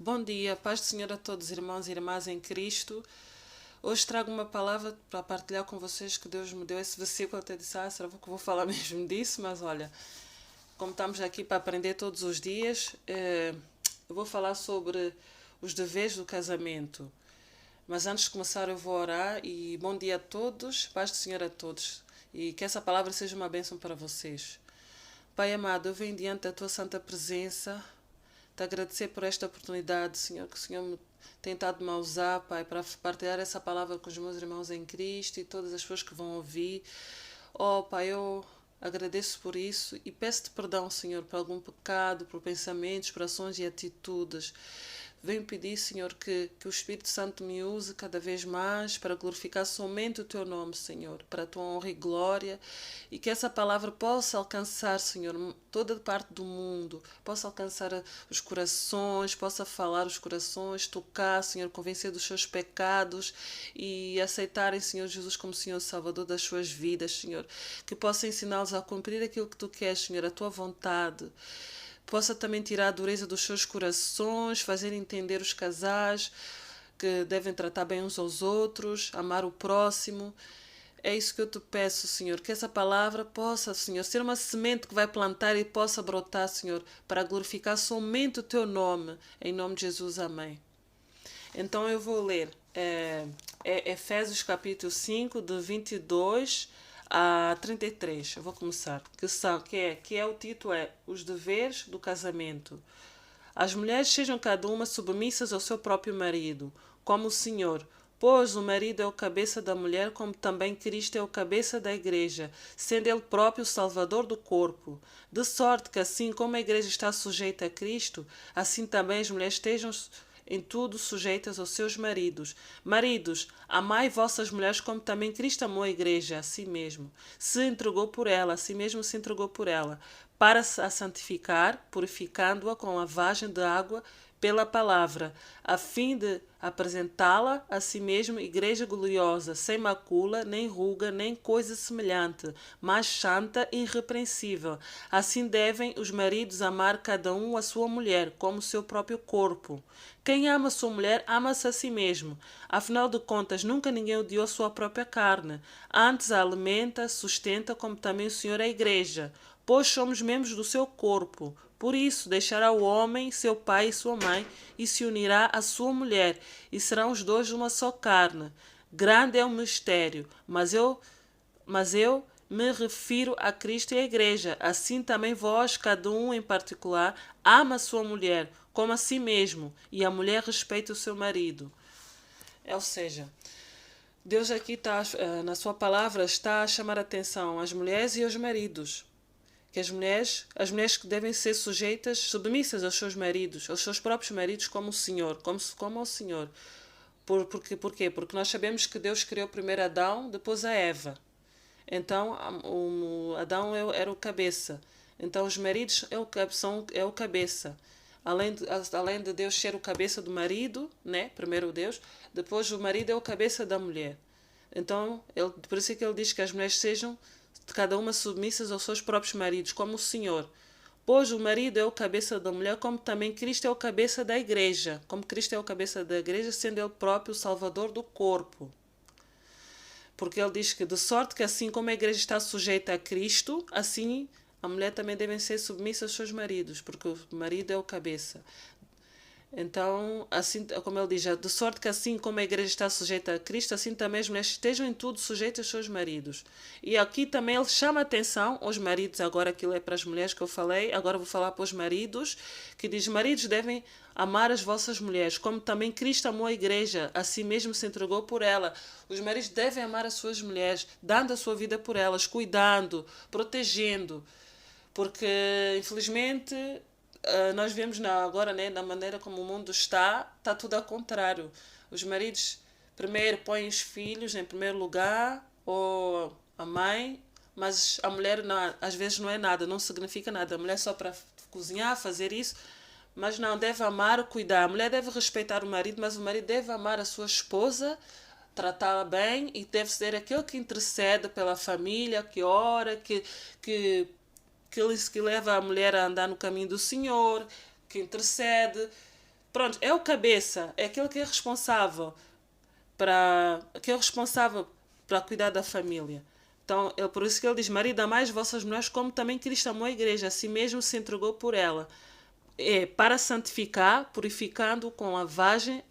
Bom dia, paz do Senhor a todos, irmãos e irmãs em Cristo. Hoje trago uma palavra para partilhar com vocês que Deus me deu esse versículo. Até disse, será que eu vou falar mesmo disso? Mas olha, como estamos aqui para aprender todos os dias, eu vou falar sobre os deveres do casamento. Mas antes de começar eu vou orar e bom dia a todos, paz do Senhor a todos. E que essa palavra seja uma bênção para vocês. Pai amado, eu venho diante da Tua santa presença, te agradecer por esta oportunidade, Senhor, que o Senhor me tem estado-me a usar, Pai, para partilhar essa palavra com os meus irmãos em Cristo e todas as pessoas que vão ouvir. Oh, Pai, eu agradeço por isso e peço-te perdão, Senhor, por algum pecado, por pensamentos, por ações e atitudes. Venho pedir, Senhor, que o Espírito Santo me use cada vez mais para glorificar somente o Teu nome, Senhor, para a Tua honra e glória, e que essa palavra possa alcançar, Senhor, toda parte do mundo, possa alcançar os corações, possa falar os corações, tocar, Senhor, convencer dos seus pecados e aceitarem, Senhor Jesus, como Senhor Salvador das suas vidas, Senhor, que possa ensiná-los a cumprir aquilo que Tu queres, Senhor, a Tua vontade. Possa também tirar a dureza dos seus corações, fazer entender os casais que devem tratar bem uns aos outros, amar o próximo. É isso que eu te peço, Senhor, que essa palavra possa, Senhor, ser uma semente que vai plantar e possa brotar, Senhor, para glorificar somente o Teu nome. Em nome de Jesus, amém. Então eu vou ler Efésios capítulo 5, de 22 a 33. Eu vou começar. O título é Os Deveres do Casamento. As mulheres sejam cada uma submissas ao seu próprio marido, como o Senhor. Pois o marido é o cabeça da mulher, como também Cristo é o cabeça da igreja, sendo ele próprio o salvador do corpo. De sorte que assim como a igreja está sujeita a Cristo, assim também as mulheres estejam em tudo sujeitas aos seus maridos. Maridos, amai vossas mulheres como também Cristo amou a igreja, a si mesmo. Se entregou por ela, a si mesmo se entregou por ela, para a santificar, purificando-a com lavagem de água pela palavra, a fim de apresentá-la a si mesmo igreja gloriosa, sem macula, nem ruga, nem coisa semelhante, mas santa e irrepreensível. Assim devem os maridos amar cada um a sua mulher, como o seu próprio corpo. Quem ama sua mulher, ama-se a si mesmo. Afinal de contas, nunca ninguém odiou sua própria carne. Antes a alimenta, sustenta, como também o Senhor a igreja, pois somos membros do seu corpo. Por isso, deixará o homem, seu pai e sua mãe, e se unirá à sua mulher, e serão os dois uma só carne. Grande é o mistério, mas eu me refiro a Cristo e à Igreja. Assim também vós, cada um em particular, ama a sua mulher, como a si mesmo, e a mulher respeita o seu marido. Ou seja, Deus aqui na sua palavra está a chamar a atenção às mulheres e aos maridos. Que as mulheres que devem ser sujeitas, submissas aos seus maridos, aos seus próprios maridos, como o Senhor, como ao Senhor. Porquê? Porque nós sabemos que Deus criou primeiro Adão, depois a Eva. Então, Adão era o cabeça. Então, os maridos é o cabeça. Além de Deus ser o cabeça do marido, né? Primeiro Deus, depois o marido é o cabeça da mulher. Então, por isso é que ele diz que as mulheres sejam de cada uma submissas aos seus próprios maridos, como o Senhor. Pois o marido é o cabeça da mulher, como também Cristo é o cabeça da igreja. Como Cristo é o cabeça da igreja, sendo ele próprio o salvador do corpo. Porque ele diz que de sorte que assim como a igreja está sujeita a Cristo, assim a mulher também deve ser submissa aos seus maridos, porque o marido é o cabeça. Então, assim como ele diz, de sorte que assim como a igreja está sujeita a Cristo, assim também as mulheres estejam em tudo sujeitas aos seus maridos. E aqui também ele chama a atenção aos maridos, agora aquilo é para as mulheres que eu falei, agora vou falar para os maridos, que diz, maridos devem amar as vossas mulheres, como também Cristo amou a igreja, assim mesmo se entregou por ela. Os maridos devem amar as suas mulheres, dando a sua vida por elas, cuidando, protegendo, porque infelizmente nós vemos agora, né, na maneira como o mundo está tudo ao contrário. Os maridos primeiro põem os filhos em primeiro lugar, ou a mãe, mas a mulher não, às vezes não é nada, não significa nada. A mulher é só para cozinhar, fazer isso, mas não, deve amar, cuidar. A mulher deve respeitar o marido, mas o marido deve amar a sua esposa, tratá-la bem, e deve ser aquele que intercede pela família, que ora, que que leva a mulher a andar no caminho do Senhor, que intercede, Pronto, é o cabeça, é aquele que é responsável para cuidar da família. Então, por isso que ele diz: marido, amai as vossas mulheres como também Cristo amou a igreja, assim mesmo se entregou por ela. É para santificar, purificando com a lavagem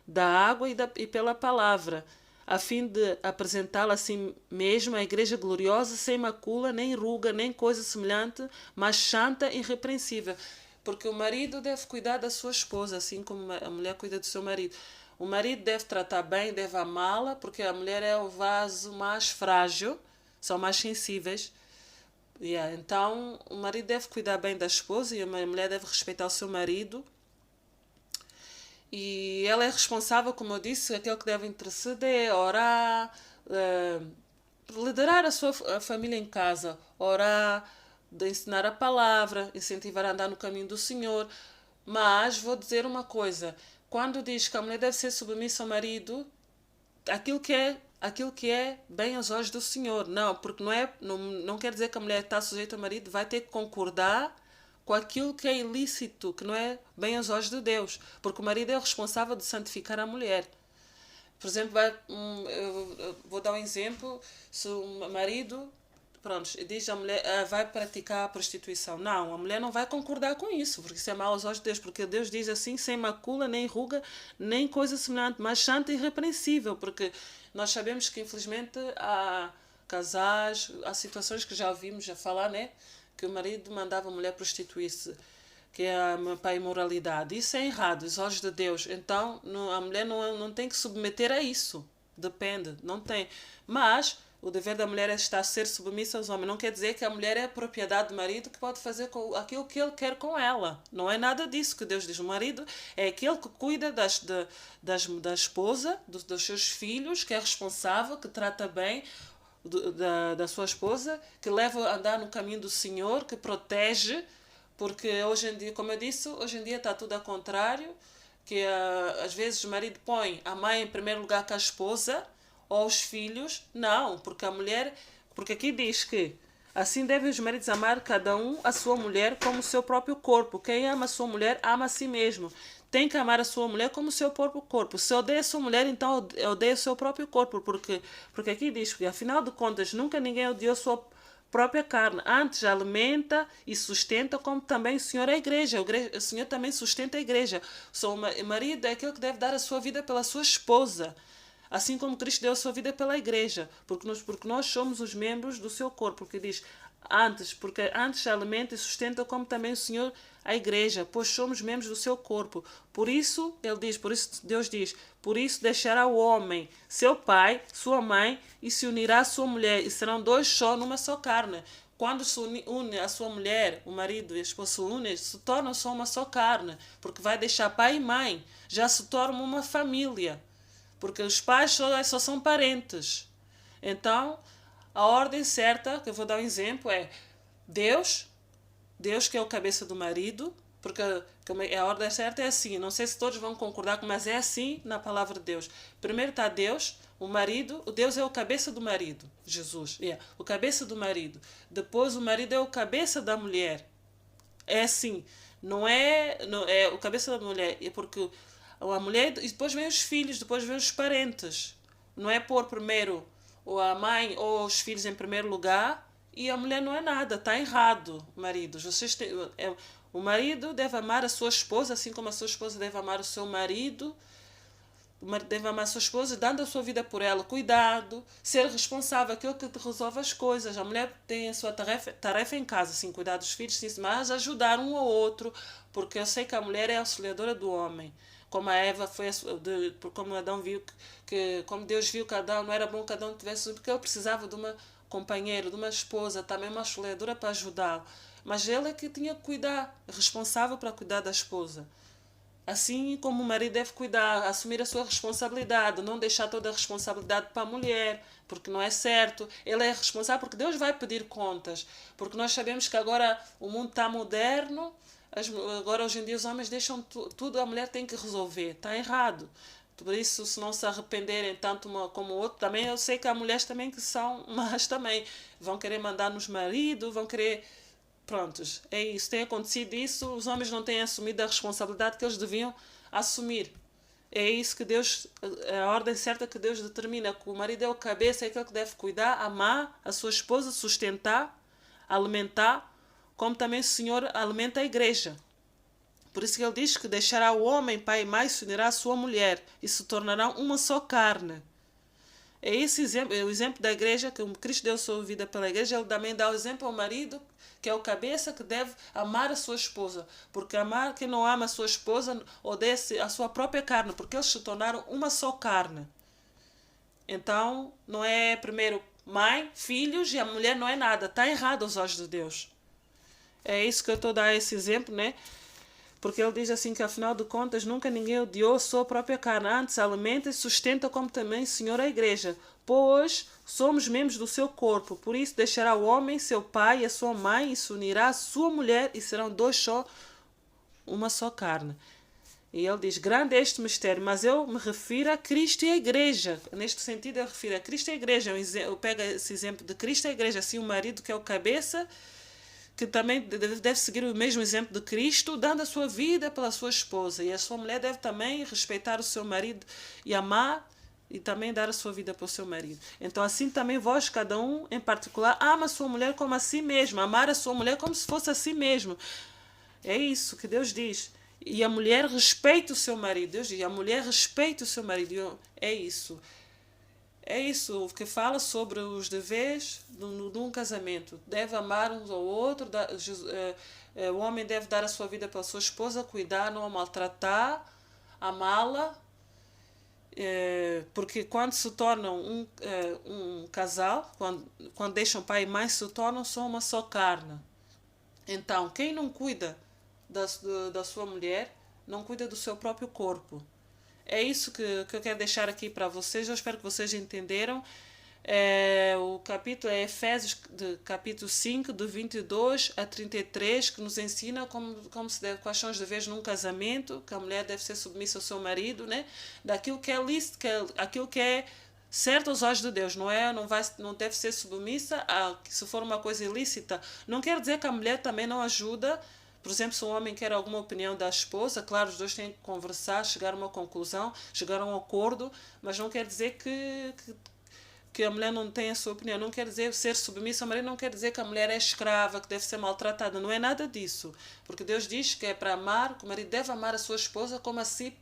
da água e pela palavra, a fim de apresentá-la assim mesmo a igreja gloriosa, sem macula, nem ruga, nem coisa semelhante, mas santa e irrepreensível. Porque o marido deve cuidar da sua esposa, assim como a mulher cuida do seu marido. O marido deve tratar bem, deve amá-la, porque a mulher é o vaso mais frágil, são mais sensíveis. Então, o marido deve cuidar bem da esposa e a mulher deve respeitar o seu marido. E ela é responsável, como eu disse, aquele que deve interceder, orar, liderar a família em casa, orar, de ensinar a palavra, incentivar a andar no caminho do Senhor. Mas vou dizer uma coisa: quando diz que a mulher deve ser submissa ao marido, aquilo que é bem aos olhos do Senhor. Não, porque não quer dizer que a mulher está sujeita ao marido, vai ter que concordar com aquilo que é ilícito, que não é bem aos olhos de Deus. Porque o marido é o responsável de santificar a mulher. Por exemplo, eu vou dar um exemplo: se o marido, pronto, diz a mulher vai praticar a prostituição. Não, a mulher não vai concordar com isso, porque isso é mau aos olhos de Deus, porque Deus diz assim: sem macula, nem ruga, nem coisa semelhante, mas santa e irrepreensível, porque nós sabemos que infelizmente há casais, há situações que já ouvimos a falar, né? Que o marido mandava a mulher prostituir-se, que é para a imoralidade. Isso é errado, aos olhos de Deus. Então, a mulher não tem que submeter a isso. Depende, não tem. Mas o dever da mulher é ser submissa aos homens. Não quer dizer que a mulher é propriedade do marido, que pode fazer aquilo que ele quer com ela. Não é nada disso que Deus diz. O marido é aquele que cuida da esposa, dos seus filhos, que é responsável, que trata bem da sua esposa, que leva a andar no caminho do Senhor, que protege. Porque hoje em dia, como eu disse, hoje em dia está tudo ao contrário, que às vezes o marido põe a mãe em primeiro lugar que a esposa, ou os filhos. Não, porque aqui diz que assim devem os maridos amar cada um a sua mulher como o seu próprio corpo. Quem ama a sua mulher ama a si mesmo. Tem que amar a sua mulher como o seu próprio corpo. Se odeia a sua mulher, então odeia o seu próprio corpo, porque aqui diz que, afinal de contas, nunca ninguém odiou a sua própria carne, antes alimenta e sustenta, como também o Senhor é a igreja. O Senhor também sustenta a igreja. O marido é aquele que deve dar a sua vida pela sua esposa, assim como Cristo deu a sua vida pela igreja, porque nós somos os membros do seu corpo, porque diz porque antes alimenta e sustenta, como também o Senhor a igreja, pois somos membros do seu corpo. Por isso Deus diz: por isso deixará o homem seu pai, sua mãe, e se unirá à sua mulher, e serão dois só numa só carne. Quando se une a sua mulher, o marido e a esposa se unem, se tornam só uma só carne, porque vai deixar pai e mãe, já se torna uma família, porque os pais só são parentes. Então, a ordem certa, que eu vou dar um exemplo, é Deus, Deus que é o cabeça do marido, porque a ordem certa é assim. Não sei se todos vão concordar, mas é assim na palavra de Deus. Primeiro está Deus, o marido, o Deus é o cabeça do marido, Jesus, o cabeça do marido. Depois o marido é o cabeça da mulher. É assim, não é o cabeça da mulher, é porque a mulher, e depois vem os filhos, depois vem os parentes. Não é pôr primeiro ou a mãe ou os filhos em primeiro lugar, e a mulher não é nada, está errado, maridos. O marido deve amar a sua esposa, assim como a sua esposa deve amar o seu marido. O marido deve amar a sua esposa, dando a sua vida por ela, cuidado, ser responsável, aquele que te resolve as coisas. A mulher tem a sua tarefa em casa, sim, cuidar dos filhos, sim, mas ajudar um ao outro, porque eu sei que a mulher é a auxiliadora do homem. Como a Eva foi, como Adão viu como Deus viu que Adão não era bom que Adão tivesse, porque ele precisava de uma companheira, de uma esposa, também uma auxiliadora para ajudá-lo. Mas ele é que tinha que cuidar, responsável para cuidar da esposa. Assim como o marido deve cuidar, assumir a sua responsabilidade, não deixar toda a responsabilidade para a mulher, porque não é certo. Ele é responsável porque Deus vai pedir contas. Porque nós sabemos que agora o mundo está moderno, agora hoje em dia os homens deixam tudo, a mulher tem que resolver. Está errado. Por isso, se não se arrependerem tanto uma como o outro, também eu sei que há mulheres também que são, mas também vão querer mandar nos maridos, vão querer Prontos, é isso. Tem acontecido isso, os homens não têm assumido a responsabilidade que eles deviam assumir. É isso que Deus, a ordem certa que Deus determina, que o marido é o cabeça, é aquele que deve cuidar, amar a sua esposa, sustentar, alimentar, como também o Senhor alimenta a igreja. Por isso que ele diz que deixará o homem, pai e mãe, se unirá à sua mulher e se tornarão uma só carne. É esse exemplo, é o exemplo da igreja, que Cristo deu sua vida pela igreja, ele também dá o exemplo ao marido, que é o cabeça, que deve amar a sua esposa. Porque amar quem não ama a sua esposa odeia a sua própria carne, porque eles se tornaram uma só carne. Então, não é primeiro mãe, filhos e a mulher não é nada. Está errado aos olhos de Deus. É isso que eu estou a dar esse exemplo, né? Porque ele diz assim que, afinal de contas, nunca ninguém odiou a sua própria carne. Antes, alimenta e sustenta como também o Senhor a igreja. Pois somos membros do seu corpo. Por isso deixará o homem, seu pai e a sua mãe, e se unirá à sua mulher, e serão dois só, uma só carne. E ele diz, grande é este mistério, mas eu me refiro a Cristo e a igreja. Neste sentido, eu refiro a Cristo e a igreja. Eu pego esse exemplo de Cristo e a igreja. Assim, o marido que é o cabeça, que também deve seguir o mesmo exemplo de Cristo, dando a sua vida pela sua esposa. E a sua mulher deve também respeitar o seu marido e amar e também dar a sua vida para o seu marido. Então assim também vós, cada um em particular, ama a sua mulher como a si mesmo. Amar a sua mulher como se fosse a si mesmo. É isso que Deus diz. E a mulher respeita o seu marido. Deus diz, a mulher respeita o seu marido. É isso. É isso que fala sobre os deveres de um casamento. Deve amar uns ao outro, o homem deve dar a sua vida pela sua esposa, cuidar, não a maltratar, amá-la, porque quando se tornam um casal, quando deixam pai e mãe, se tornam só uma só carne. Então, quem não cuida da sua mulher, não cuida do seu próprio corpo. É isso que eu quero deixar aqui para vocês. Eu espero que vocês entenderam. O capítulo é Efésios, capítulo 5, do 22 a 33, que nos ensina como se deve, quais são os deveres num casamento, que a mulher deve ser submissa ao seu marido, né? Daquilo que é lícito, aquilo que é certo aos olhos de Deus, não deve ser submissa a, se for uma coisa ilícita. Não quer dizer que a mulher também não ajuda. Por exemplo, se um homem quer alguma opinião da esposa, claro, os dois têm que conversar, chegar a uma conclusão, chegar a um acordo, mas não quer dizer que a mulher não tenha a sua opinião. Não quer dizer ser submissa ao marido, não quer dizer que a mulher é escrava, que deve ser maltratada. Não é nada disso. Porque Deus diz que é para amar, que o marido deve amar a sua esposa como a si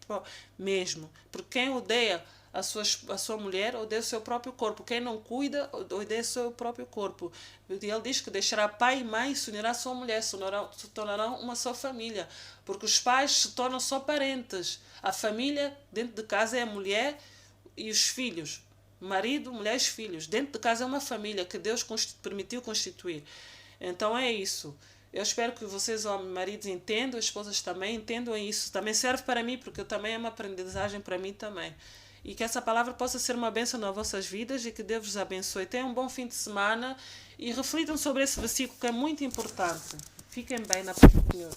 mesmo. Porque quem odeia a sua mulher odeia o seu próprio corpo. Quem não cuida odeia o seu próprio corpo. E ele diz que deixará pai e mãe e se unirá à sua mulher, se tornarão uma só família. Porque os pais se tornam só parentes. A família dentro de casa é a mulher e os filhos. Marido, mulheres, filhos. Dentro de casa é uma família que Deus permitiu constituir. Então é isso. Eu espero que vocês, homens, maridos, entendam, as esposas também entendam isso. Também serve para mim, porque também é uma aprendizagem para mim também. E que essa palavra possa ser uma bênção nas vossas vidas e que Deus vos abençoe. Tenham um bom fim de semana e reflitam sobre esse versículo que é muito importante. Fiquem bem na paz do Senhor.